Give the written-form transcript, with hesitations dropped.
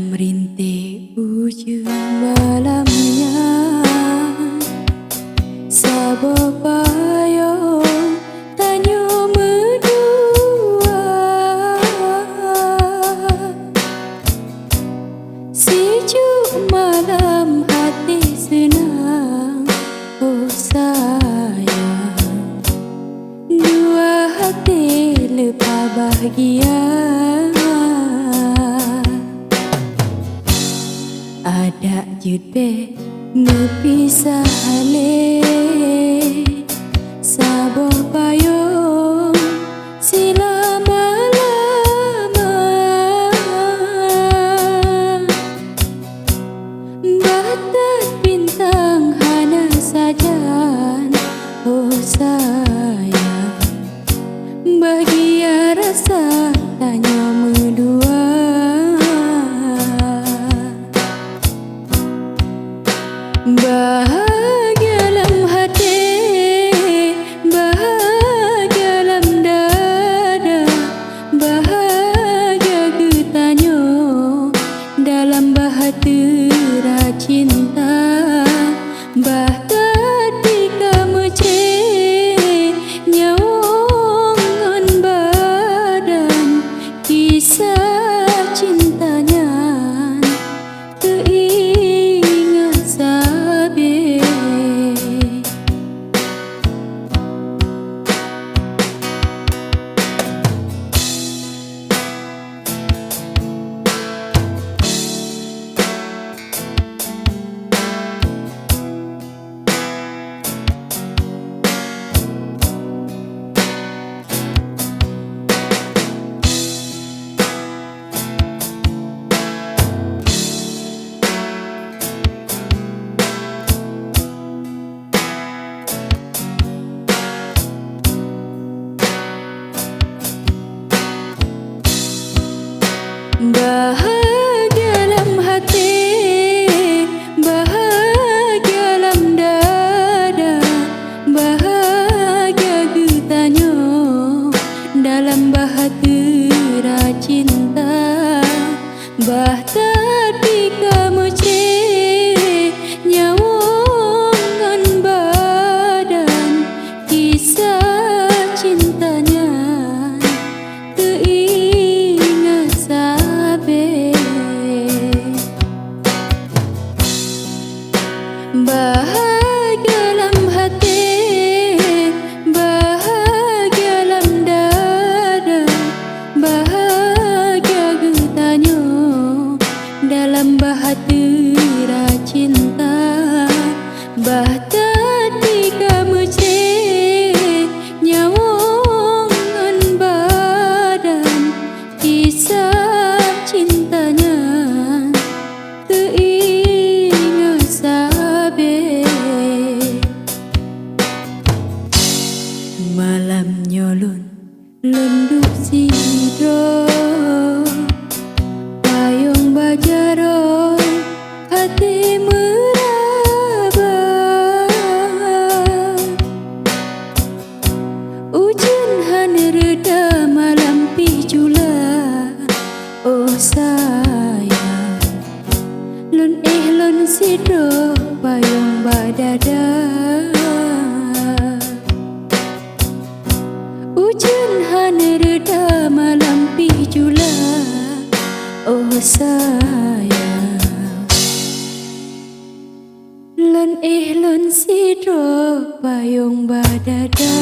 merintih ujung malamnya, sabo payung tanyo medua, sejuk malam hati senang. Oh sayang, dua hati lepas bahagia. Ada judbe mepisah halih sabo payung selama-lama, batas bintang hana saja. Oh sayang, bahagia rasa tanya medua. Bahagia dalam hati, bahagia dalam dada, bahagia getanyo dalam bahtera cinta. Bahtati kamu nyawongan badan, kisah cintanya teringat sabi. Bahagia dalam hati, bahagia dalam dada, bahagia getanyo dalam bahtera cinta. Bahtati kamu nyawongan badan, kisah cintanya teringat sabe. Bahagia dalam hati, bahagia dalam dada, bahagia getanyo dalam bahtera cinta. Bahtati kamu nyawongan badan, kisah cintanya teringat sabe. Malam nyolon lenduk sidro, payung bajaro hati meraba. Ujan hana reda malam pijula. Oh sayang, lon lon sidro payung badada. Ujan hana reda malam pijula. Oh sayang, lon sidro payung badada.